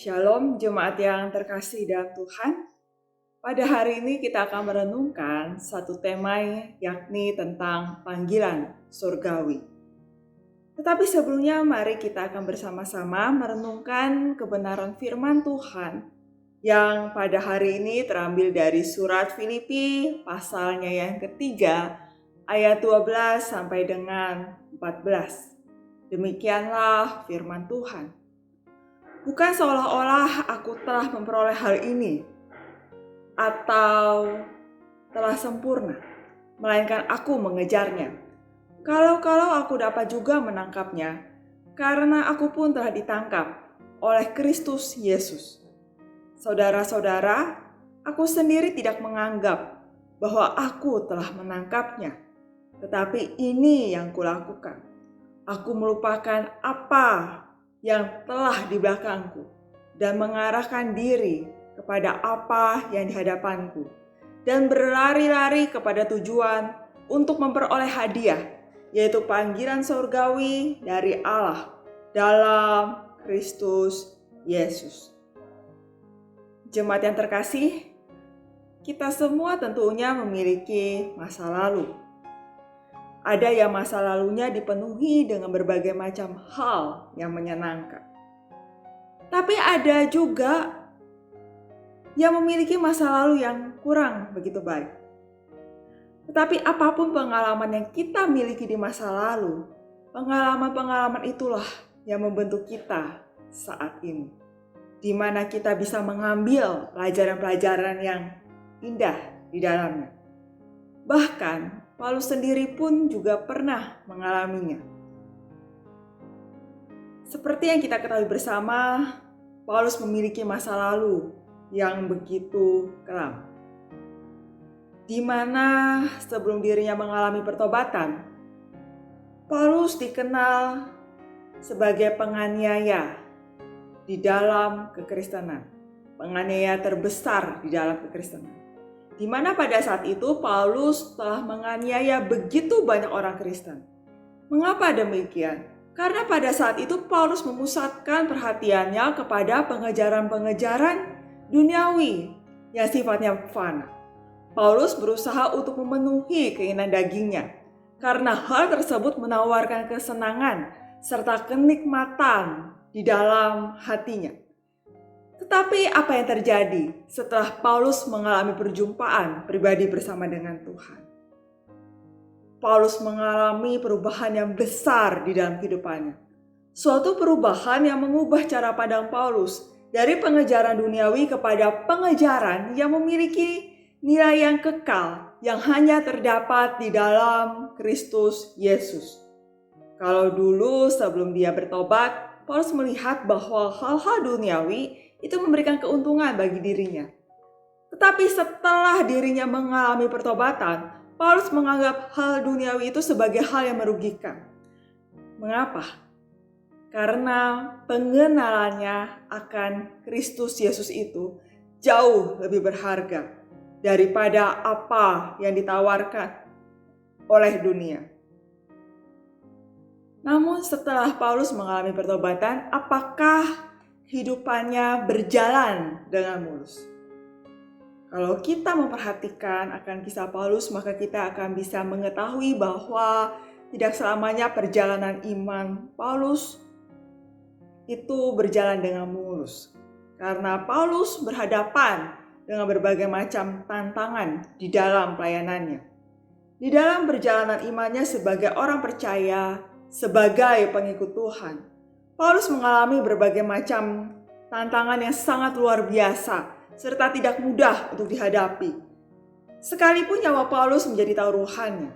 Shalom jemaat yang terkasih dalam Tuhan. Pada hari ini kita akan merenungkan satu tema yakni tentang panggilan surgawi. Tetapi sebelumnya mari kita akan bersama-sama merenungkan kebenaran firman Tuhan yang pada hari ini terambil dari surat Filipi pasalnya yang ketiga ayat 12 sampai dengan 14. Demikianlah firman Tuhan. Bukan seolah-olah aku telah memperoleh hal ini atau telah sempurna, melainkan aku mengejarnya. Kalau aku dapat juga menangkapnya, karena aku pun telah ditangkap oleh Kristus Yesus. Saudara-saudara, aku sendiri tidak menganggap bahwa aku telah menangkapnya, tetapi ini yang kulakukan. Aku melupakan apa yang telah di belakangku dan mengarahkan diri kepada apa yang di hadapanku dan berlari-lari kepada tujuan untuk memperoleh hadiah, yaitu panggilan surgawi dari Allah dalam Kristus Yesus. Jemaat yang terkasih, kita semua tentunya memiliki masa lalu. Ada yang masa lalunya dipenuhi dengan berbagai macam hal yang menyenangkan. Tapi ada juga yang memiliki masa lalu yang kurang begitu baik. Tetapi apapun pengalaman yang kita miliki di masa lalu, pengalaman-pengalaman itulah yang membentuk kita saat ini. Di mana kita bisa mengambil pelajaran-pelajaran yang indah di dalamnya. Bahkan Paulus sendiri pun juga pernah mengalaminya. Seperti yang kita ketahui bersama, Paulus memiliki masa lalu yang begitu kelam. Di mana sebelum dirinya mengalami pertobatan, Paulus dikenal sebagai penganiaya di dalam kekristenan. Penganiaya terbesar di dalam kekristenan. Di mana pada saat itu Paulus telah menganiaya begitu banyak orang Kristen. Mengapa demikian? Karena pada saat itu Paulus memusatkan perhatiannya kepada pengejaran-pengejaran duniawi yang sifatnya fana. Paulus berusaha untuk memenuhi keinginan dagingnya, karena hal tersebut menawarkan kesenangan serta kenikmatan di dalam hatinya. Tetapi apa yang terjadi setelah Paulus mengalami perjumpaan pribadi bersama dengan Tuhan? Paulus mengalami perubahan yang besar di dalam kehidupannya. Suatu perubahan yang mengubah cara pandang Paulus dari pengejaran duniawi kepada pengejaran yang memiliki nilai yang kekal yang hanya terdapat di dalam Kristus Yesus. Kalau dulu sebelum dia bertobat, Paulus melihat bahwa hal-hal duniawi itu memberikan keuntungan bagi dirinya. Tetapi setelah dirinya mengalami pertobatan, Paulus menganggap hal duniawi itu sebagai hal yang merugikan. Mengapa? Karena pengenalannya akan Kristus Yesus itu jauh lebih berharga daripada apa yang ditawarkan oleh dunia. Namun setelah Paulus mengalami pertobatan, apakah hidupannya berjalan dengan mulus? Kalau kita memperhatikan akan kisah Paulus, maka kita akan bisa mengetahui bahwa tidak selamanya perjalanan iman Paulus itu berjalan dengan mulus. Karena Paulus berhadapan dengan berbagai macam tantangan di dalam pelayanannya. Di dalam perjalanan imannya sebagai orang percaya, sebagai pengikut Tuhan, Paulus mengalami berbagai macam tantangan yang sangat luar biasa serta tidak mudah untuk dihadapi. Sekalipun nyawa Paulus menjadi taruhannya.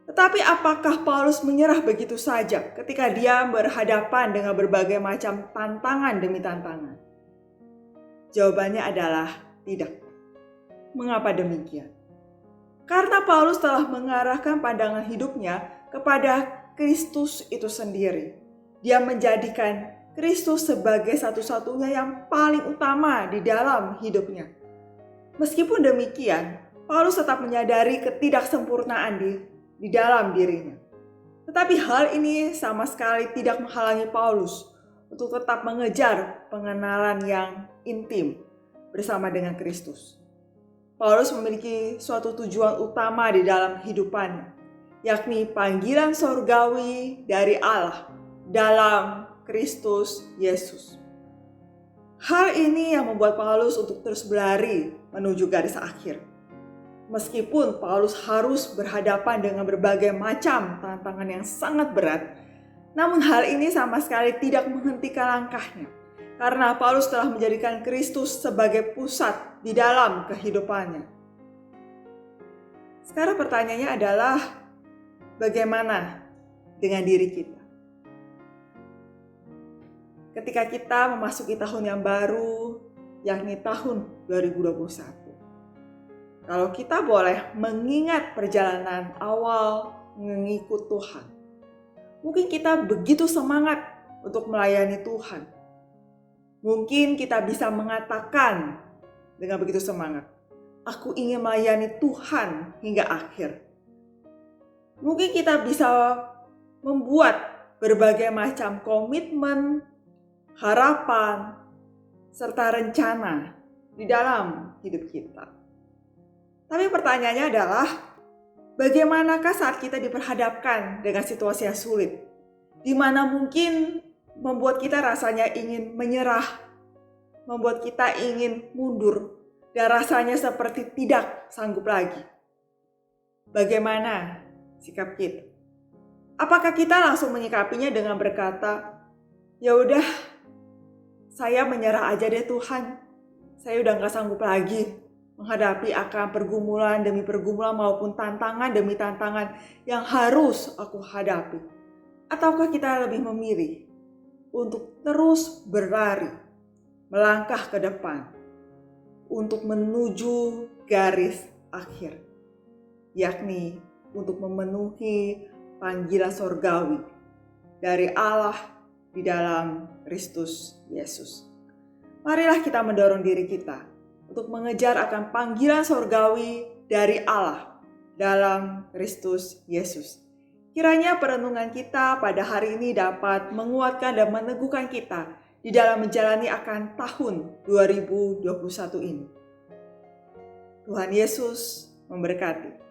Tetapi apakah Paulus menyerah begitu saja ketika dia berhadapan dengan berbagai macam tantangan demi tantangan? Jawabannya adalah tidak. Mengapa demikian? Karena Paulus telah mengarahkan pandangan hidupnya kepada Kristus itu sendiri. Dia menjadikan Kristus sebagai satu-satunya yang paling utama di dalam hidupnya. Meskipun demikian, Paulus tetap menyadari ketidaksempurnaan di dalam dirinya. Tetapi hal ini sama sekali tidak menghalangi Paulus untuk tetap mengejar pengenalan yang intim bersama dengan Kristus. Paulus memiliki suatu tujuan utama di dalam hidupannya, yakni panggilan sorgawi dari Allah dalam Kristus Yesus. Hal ini yang membuat Paulus untuk terus berlari menuju garis akhir. Meskipun Paulus harus berhadapan dengan berbagai macam tantangan yang sangat berat, namun hal ini sama sekali tidak menghentikan langkahnya. Karena Paulus telah menjadikan Kristus sebagai pusat di dalam kehidupannya. Sekarang pertanyaannya adalah, bagaimana dengan diri kita? Ketika kita memasuki tahun yang baru, yakni tahun 2021. Kalau kita boleh mengingat perjalanan awal mengikut Tuhan, mungkin kita begitu semangat untuk melayani Tuhan. Mungkin kita bisa mengatakan dengan begitu semangat, aku ingin melayani Tuhan hingga akhir. Mungkin kita bisa membuat berbagai macam komitmen, harapan, serta rencana di dalam hidup kita. Tapi pertanyaannya adalah, bagaimanakah saat kita diperhadapkan dengan situasi yang sulit, di mana mungkin membuat kita rasanya ingin menyerah, membuat kita ingin mundur, dan rasanya seperti tidak sanggup lagi. Bagaimana sikap kita? Apakah kita langsung menyikapinya dengan berkata, ya udah, saya menyerah aja deh Tuhan, saya udah gak sanggup lagi menghadapi akan pergumulan demi pergumulan maupun tantangan demi tantangan yang harus aku hadapi? Ataukah kita lebih memilih untuk terus berlari, melangkah ke depan untuk menuju garis akhir, yakni untuk memenuhi panggilan sorgawi dari Allah di dalam Kristus Yesus? Marilah kita mendorong diri kita untuk mengejar akan panggilan sorgawi dari Allah dalam Kristus Yesus. Kiranya perenungan kita pada hari ini dapat menguatkan dan meneguhkan kita di dalam menjalani akan tahun 2021 ini. Tuhan Yesus memberkati.